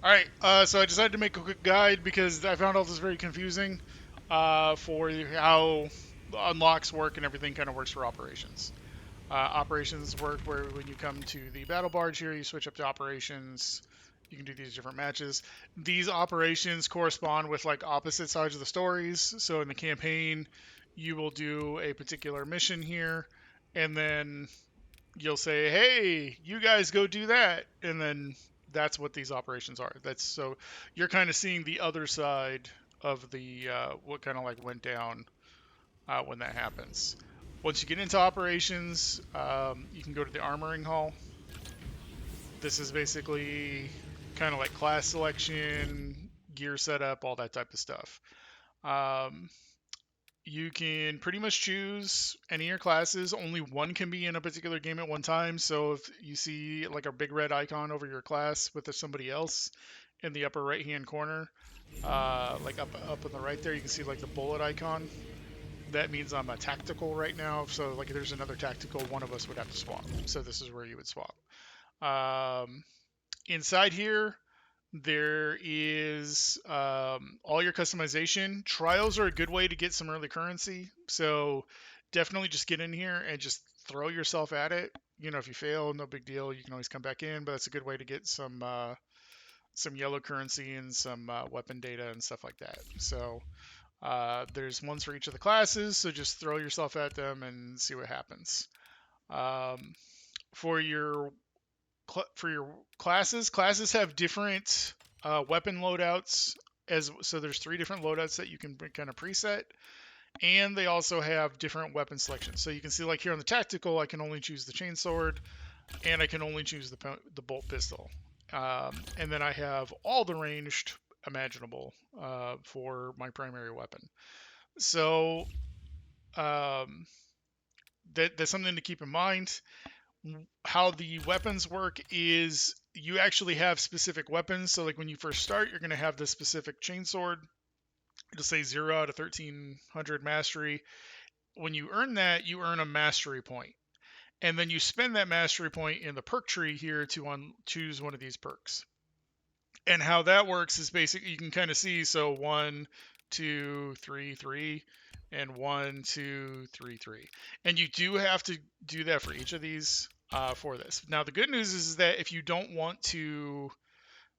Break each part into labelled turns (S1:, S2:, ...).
S1: All right, so I decided to make a quick guide because I found all this very confusing for how unlocks work and everything kind of works for operations. Operations work where when you come to the battle barge here, you switch up to operations. You can do these different matches. These operations correspond with like opposite sides of the stories. So in the campaign, you will do a particular mission here, and then you'll say, "Hey, you guys go do that," and then that's what these operations are. That's so you're kind of seeing the other side of the what kind of like went down when that happens. Once you get into operations, you can go to the armoring hall. This is basically kind of like class selection, gear setup, all that type of stuff. Um, you can pretty much choose any of your classes. Only one can be in a particular game at one time. So if you see like a big red icon over your class with somebody else in the upper right hand corner, like up on the right there, you can see like the bullet icon. That means I'm a tactical right now. So like if there's another tactical, one of us would have to swap. So this is where you would swap. Um, inside here, there is all your customization. Trials are a good way to get some early currency. So definitely just get in here and just throw yourself at it. You know, if you fail, no big deal. You can always come back in, but that's a good way to get some yellow currency and some weapon data and stuff like that. So there's ones for each of the classes. So just throw yourself at them and see what happens. Um, for your for your classes have different weapon loadouts. As so, there's three different loadouts that you can kind of preset, and they also have different weapon selections. So you can see, like here on the tactical, I can only choose the chainsword, and I can only choose the bolt pistol. And then I have all the ranged imaginable for my primary weapon. So um, that's something to keep in mind. How the weapons work is you actually have specific weapons. So like when you first start, you're going to have this specific chainsword. It'll say 0 out of 1300 mastery. When you earn that, you earn a mastery point. And then you spend that mastery point in the perk tree here to choose one of these perks. And how that works is basically you can kind of see, so 1, 2, 3, 3, and 1, 2, 3, 3. And you do have to do that for each of these for this. Now the good news is that if you don't want to,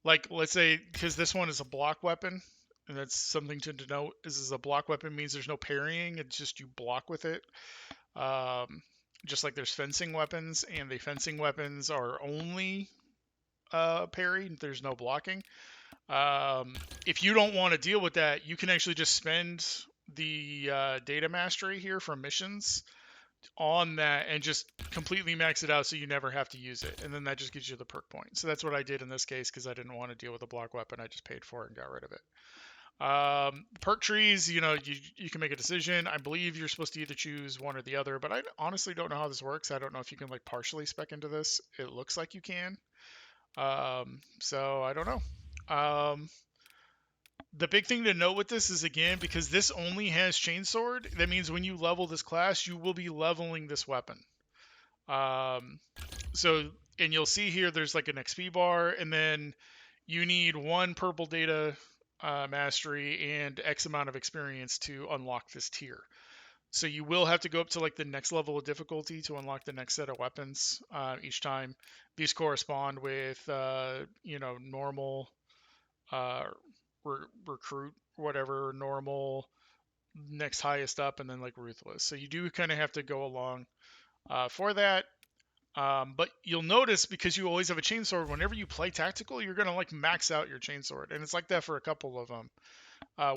S1: like, let's say, because this one is a block weapon, and that's something to denote. This is a block weapon, means there's no parrying. It's just you block with it. Um, just like there's fencing weapons, and the fencing weapons are only parry. There's no blocking. If you don't want to deal with that, you can actually just spend the data mastery here from missions on that and just completely max it out so you never have to use it. And then that just gives you the perk point. So that's what I did in this case because I didn't want to deal with a block weapon. I just paid for it and got rid of it. Perk trees, you can make a decision. I believe you're supposed to either choose one or the other, but I honestly don't know how this works. I don't know if you can like partially spec into this. It looks like you can. So I don't know. The big thing to note with this is, again, because this only has chainsword, that means when you level this class, you will be leveling this weapon. Um, so, and you'll see here, there's like an XP bar, and then you need one purple data mastery and X amount of experience to unlock this tier. So you will have to go up to like the next level of difficulty to unlock the next set of weapons each time. These correspond with, normal, uh, recruit, whatever, normal, next highest up, and then like ruthless. So you do kind of have to go along for that. But you'll notice because you always have a chainsword, whenever you play tactical, you're gonna like max out your chainsword, and it's like that for a couple of them,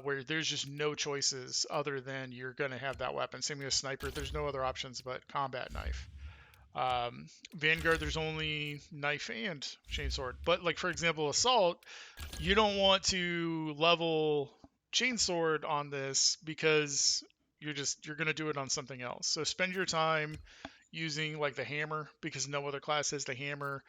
S1: where there's just no choices other than you're gonna have that weapon. Same with a sniper. There's no other options but combat knife. Vanguard, there's only knife and chainsword. But like for example, assault, you don't want to level chainsword on this because you're gonna do it on something else. So spend your time using like the hammer because no other class has the hammer.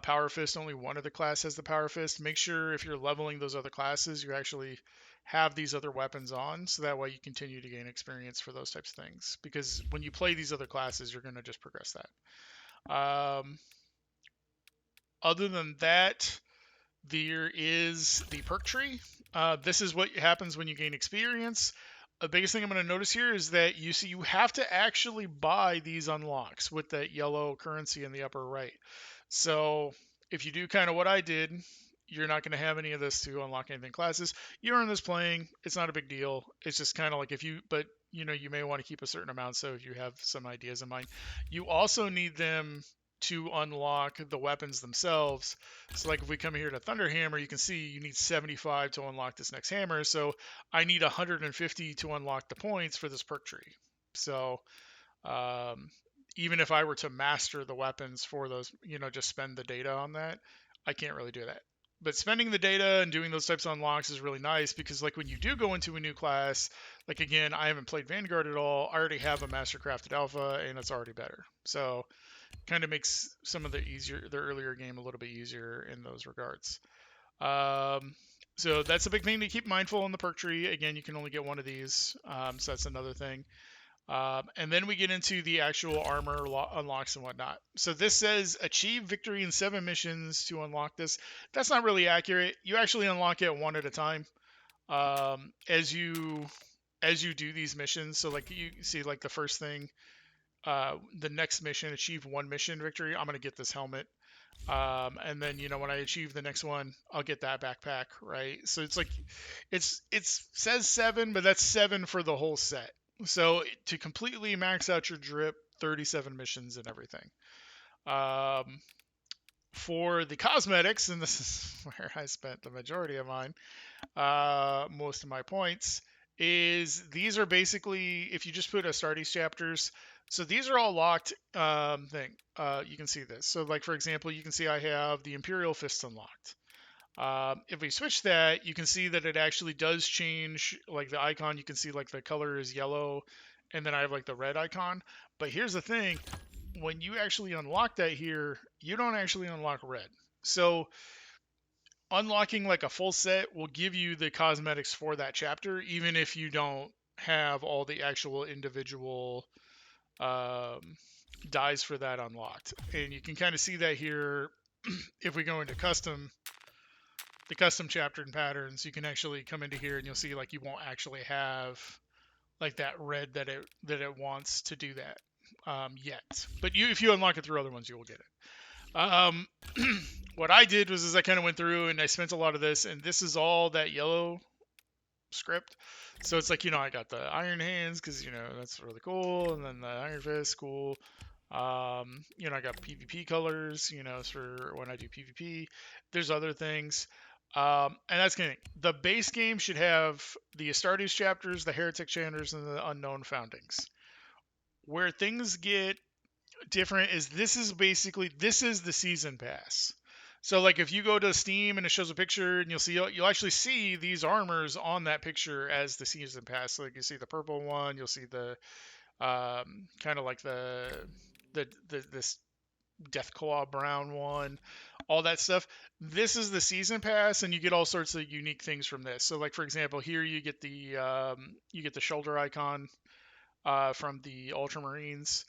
S1: Power fist, only one other class has the power fist. Make sure if you're leveling those other classes, you actually have these other weapons on, so that way you continue to gain experience for those types of things. Because when you play these other classes, you're going to just progress that. Other than that, There is the perk tree. This is what happens when you gain experience. The biggest thing I'm going to notice here is that you see you have to actually buy these unlocks with that yellow currency in the upper right. So if you do kind of what I did, you're not going to have any of this to unlock anything classes. You earn this playing. It's not a big deal. It's just kind of like if you, but you may want to keep a certain amount. So if you have some ideas in mind, you also need them to unlock the weapons themselves. So like if we come here to Thunder Hammer, you can see you need 75 to unlock this next hammer. So I need 150 to unlock the points for this perk tree. So um, even if I were to master the weapons for those, just spend the data on that, I can't really do that. But spending the data and doing those types of unlocks is really nice because, like, when you do go into a new class, like, again, I haven't played Vanguard at all. I already have a master crafted alpha and it's already better. So, kind of makes some of the earlier game a little bit easier in those regards. So that's a big thing to keep mindful in the perk tree. Again, you can only get one of these, so that's another thing. And then we get into the actual armor unlocks and whatnot. So this says achieve victory in 7 missions to unlock this. That's not really accurate. You actually unlock it one at a time as you do these missions. So like you see, like the first thing, the next mission, achieve 1 mission victory. I'm gonna get this helmet. And then when I achieve the next one, I'll get that backpack, right? So it's like it says 7, but that's 7 for the whole set. So to completely max out your drip, 37 missions and everything. For the cosmetics, and this is where I spent the majority of mine, most of my points, is these are basically, if you just put Astartes chapters, so these are all locked thing. You can see this. So like, for example, you can see I have the Imperial Fist unlocked. If we switch that, you can see that it actually does change, like the icon, you can see like the color is yellow, and then I have like the red icon. But here's the thing, when you actually unlock that here, you don't actually unlock red. So unlocking like a full set will give you the cosmetics for that chapter, even if you don't have all the actual individual dyes for that unlocked. And you can kind of see that here. If we go into the custom chapter and patterns, you can actually come into here and you'll see like you won't actually have like that red that it wants to do that yet. But if you unlock it through other ones, you will get it. What I did was I kind of went through and I spent a lot of this, and this is all that yellow script. So it's like, I got the Iron Hands because, that's really cool. And then the Iron Fist, cool. I got PvP colors, for when I do PvP. There's other things. And that's kind of the base game should have the Astartes chapters, the Heretic chapters, and the Unknown Foundings. Where things get different is this is the season pass. So like if you go to Steam and it shows a picture and you'll actually see these armors on that picture as the season pass. So like you see the purple one, you'll see the kind of like this Deathclaw brown one, all that stuff. This is the season pass, and you get all sorts of unique things from this. So like for example, here you get the shoulder icon from the Ultramarines.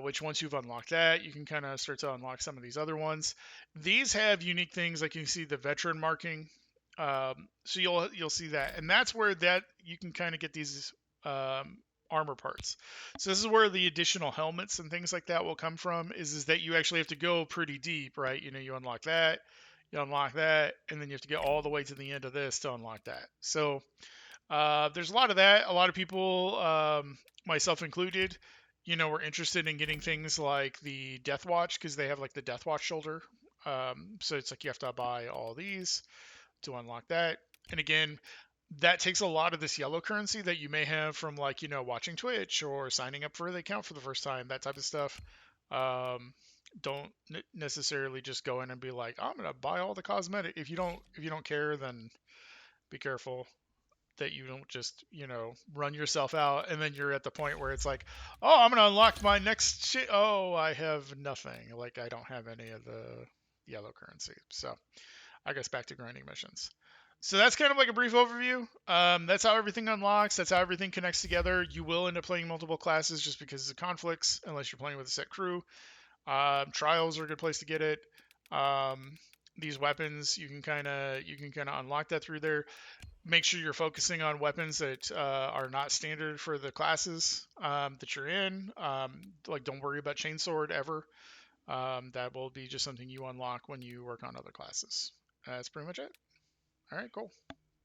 S1: Which once you've unlocked that, you can kind of start to unlock some of these other ones. These have unique things, like you can see the veteran marking. So you'll see that, and that's where that you can kind of get these armor parts. So this is where the additional helmets and things like that will come from. Is that you actually have to go pretty deep, right? You unlock that, and then you have to get all the way to the end of this to unlock that. So there's a lot of that. A lot of people, myself included, we're interested in getting things like the Death Watch because they have like the Death Watch shoulder. So it's like you have to buy all these to unlock that. And again, that takes a lot of this yellow currency that you may have from like, watching Twitch or signing up for the account for the first time, that type of stuff. Don't necessarily just go in and be like, I'm gonna buy all the cosmetic. If you don't care, then be careful that you don't just run yourself out and then you're at the point where it's like, oh, I'm gonna unlock my next shit. Oh, I have nothing. Like I don't have any of the yellow currency. So I guess back to grinding missions. So that's kind of like a brief overview. That's how everything unlocks. That's how everything connects together. You will end up playing multiple classes just because of conflicts, unless you're playing with a set crew. Trials are a good place to get it. these weapons. You can kind of unlock that through there. Make sure you're focusing on weapons that are not standard for the classes that you're in. Like, don't worry about chainsword ever. That will be just something you unlock when you work on other classes. That's pretty much it. All right, cool.